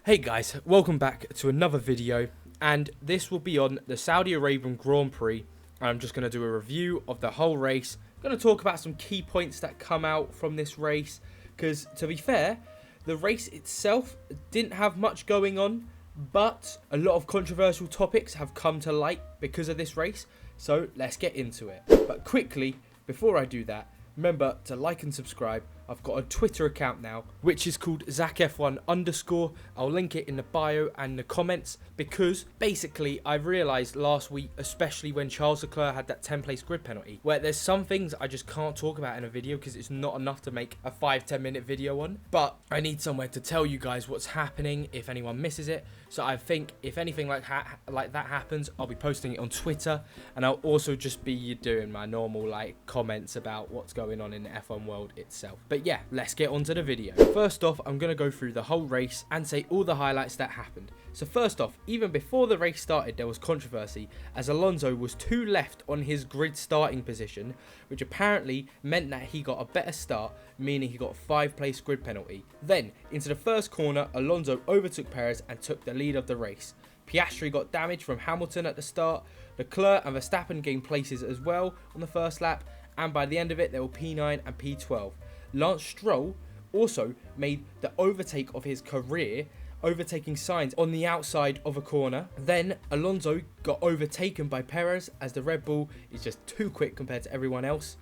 Hey guys, welcome back to another video, and this will be on the Saudi Arabian Grand Prix. I'm just going to do a review of the whole race. I'm going to talk about some key points that come out from this race, because to be fair, the race itself didn't have much going on, but a lot of controversial topics have come to light because of this race, so let's get into it. But quickly, before I do that, remember to like and subscribe. I've got a Twitter account now, which is called ZachF1_. I'll link it in the bio and the comments, because basically I realised last week, especially when Charles Leclerc had that 10th place grid penalty, where there's some things I just can't talk about in a video because it's not enough to make a 5-10 minute video on. But I need somewhere to tell you guys what's happening if anyone misses it. So I think if anything like that happens, I'll be posting it on Twitter, and I'll also just be doing my normal comments about what's going on in the F1 world itself. But yeah, let's get on to the video. First off, I'm going to go through the whole race and say all the highlights that happened. So first off, even before the race started, there was controversy as Alonso was 2 left on his grid starting position, which apparently meant that he got a better start, meaning he got a 5-place grid penalty. Then, into the first corner, Alonso overtook Perez and took the lead of the race. Piastri got damage from Hamilton at the start. Leclerc and Verstappen gained places as well on the first lap, and by the end of it, they were P9 and P12. Lance Stroll also made the overtake of his career, overtaking Sainz on the outside of a corner. Then Alonso got overtaken by Perez as the Red Bull is just too quick compared to everyone else.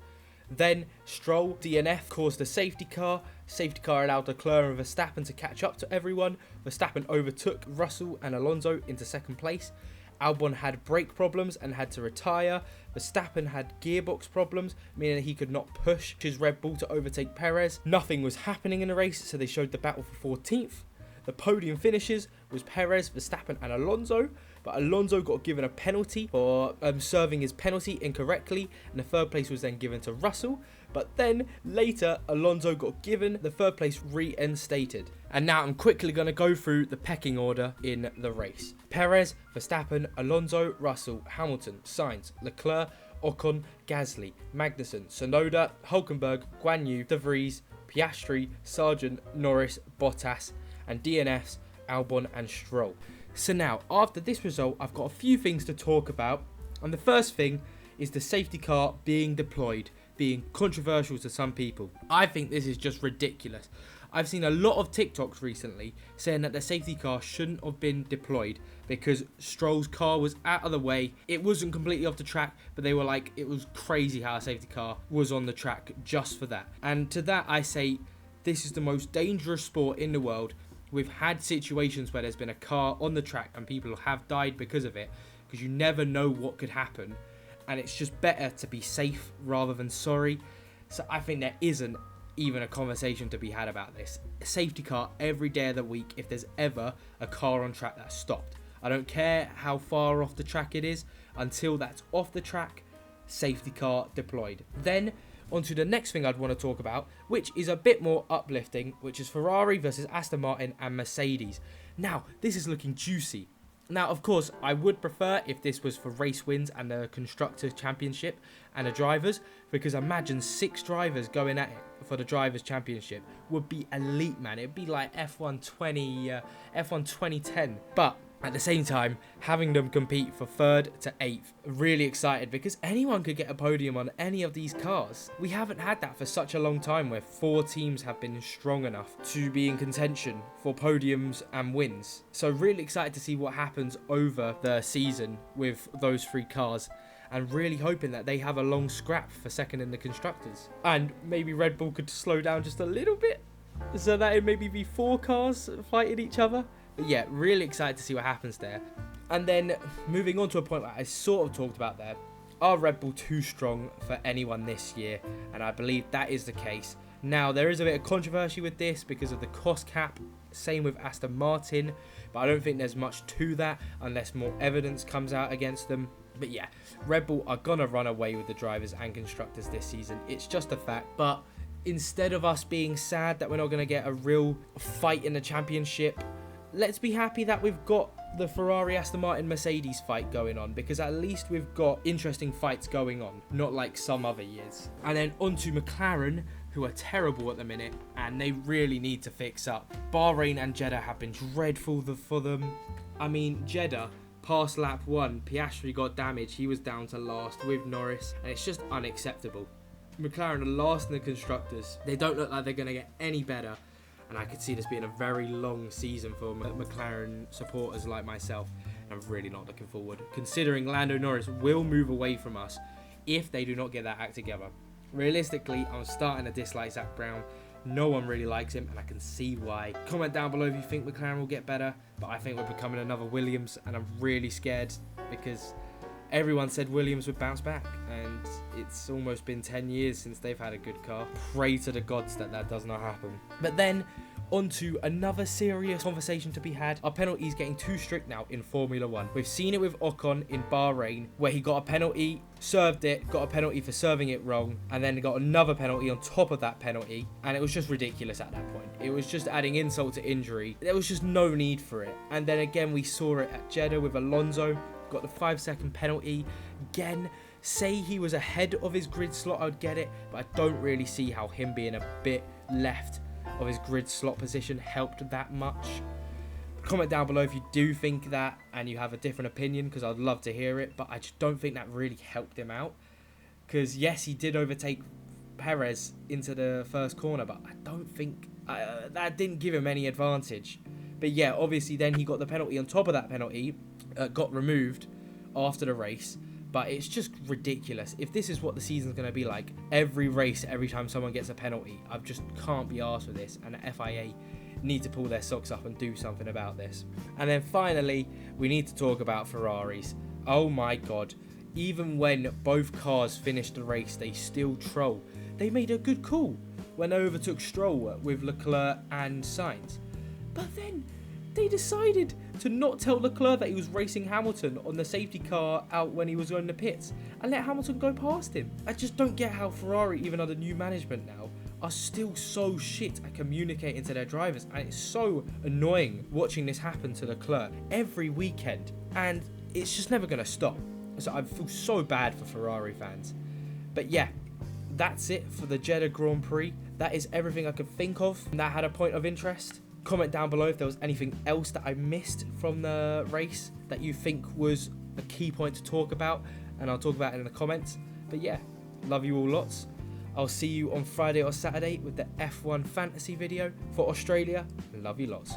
Then Stroll DNF caused a safety car. Safety car allowed Leclerc and Verstappen to catch up to everyone. Verstappen overtook Russell and Alonso into second place. Albon had brake problems and had to retire. Verstappen had gearbox problems, meaning he could not push his Red Bull to overtake Perez. Nothing was happening in the race, so they showed the battle for 14th. The podium finishes was Perez, Verstappen and Alonso, but Alonso got given a penalty for serving his penalty incorrectly, and the 3rd place was then given to Russell. But then later, Alonso got given the 3rd place reinstated. And now I'm quickly going to go through the pecking order in the race. Perez, Verstappen, Alonso, Russell, Hamilton, Sainz, Leclerc, Ocon, Gasly, Magnussen, Tsunoda, Hülkenberg, Guan Yu, De Vries, Piastri, Sargent, Norris, Bottas, and DNFs, Albon and Stroll. So now, after this result, I've got a few things to talk about. And the first thing is the safety car being deployed, being controversial to some people. I think this is just ridiculous. I've seen a lot of TikToks recently saying that the safety car shouldn't have been deployed because Stroll's car was out of the way. It wasn't completely off the track, but they were like, it was crazy how a safety car was on the track just for that. And to that I say, this is the most dangerous sport in the world. We've had situations where there's been a car on the track and people have died because of it, because you never know what could happen, and it's just better to be safe rather than sorry. So I think there isn't even a conversation to be had about this. A safety car every day of the week if there's ever a car on track that's stopped. I don't care how far off the track it is, until that's off the track, safety car deployed. Then on to the next thing I'd want to talk about, which is a bit more uplifting, which is Ferrari versus Aston Martin and Mercedes. Now, this is looking juicy. Now, of course, I would prefer if this was for race wins and the Constructors' Championship and the drivers, because imagine 6 drivers going at it for the Drivers' Championship would be elite, man. It'd be like F1 2010. But at the same time, having them compete for 3rd to 8th, really excited because anyone could get a podium on any of these cars. We haven't had that for such a long time, where 4 teams have been strong enough to be in contention for podiums and wins. So really excited to see what happens over the season with those 3 cars, and really hoping that they have a long scrap for 2nd in the Constructors. And maybe Red Bull could slow down just a little bit, so that it maybe be 4 cars fighting each other. But yeah, really excited to see what happens there. And then moving on to a point that I sort of talked about there. Are Red Bull too strong for anyone this year? And I believe that is the case. Now, there is a bit of controversy with this because of the cost cap. Same with Aston Martin. But I don't think there's much to that unless more evidence comes out against them. But yeah, Red Bull are going to run away with the drivers and constructors this season. It's just a fact. But instead of us being sad that we're not going to get a real fight in the championship, let's be happy that we've got the Ferrari, Aston Martin, Mercedes fight going on, because at least we've got interesting fights going on, not like some other years. And then onto McLaren who are terrible at the minute, and they really need to fix up. Bahrain and Jeddah have been dreadful for them. I mean, Jeddah, past lap 1, Piastri got damaged. He was down to last with Norris, and it's just unacceptable. McLaren are last in the constructors. They don't look like they're going to get any better, and I could see this being a very long season for McLaren supporters like myself. I'm really not looking forward, considering Lando Norris will move away from us if they do not get that act together. Realistically, I'm starting to dislike Zach Brown. No one really likes him, and I can see why. Comment down below if you think McLaren will get better, but I think we're becoming another Williams, and I'm really scared because everyone said Williams would bounce back, and it's almost been 10 years since they've had a good car. Pray to the gods that that does not happen. But then, on to another serious conversation to be had. Are penalties getting too strict now in Formula 1? We've seen it with Ocon in Bahrain, where he got a penalty, served it, got a penalty for serving it wrong, and then got another penalty on top of that penalty, and it was just ridiculous at that point. It was just adding insult to injury. There was just no need for it. And then again, we saw it at Jeddah with Alonso, got the 5-second penalty. Again, say he was ahead of his grid slot, I'd get it, but I don't really see how him being a bit left of his grid slot position helped that much. Comment down below if you do think that and you have a different opinion, because I'd love to hear it, but I just don't think that really helped him out. Because yes, he did overtake Perez into the first corner, but I don't think that didn't give him any advantage. But yeah, obviously then he got the penalty on top of that penalty, got removed after the race. But it's just ridiculous. If this is what the season's going to be like, every race, every time someone gets a penalty, I just can't be arsed with this. And the FIA need to pull their socks up and do something about this. And then finally, we need to talk about Ferraris. Oh my God. Even when both cars finished the race, they still troll. They made a good call when they overtook Stroll with Leclerc and Sainz. But then they decided to not tell Leclerc that he was racing Hamilton on the safety car out when he was going to pits and let Hamilton go past him. I just don't get how Ferrari, even under new management now, are still so shit at communicating to their drivers, and it's so annoying watching this happen to Leclerc every weekend, and it's just never going to stop. So I feel so bad for Ferrari fans. But yeah, that's it for the Jeddah Grand Prix. That is everything I could think of that had a point of interest. Comment down below if there was anything else that I missed from the race that you think was a key point to talk about, and I'll talk about it in the comments. But yeah, love you all lots. I'll see you on Friday or Saturday with the F1 fantasy video for Australia. Love you lots.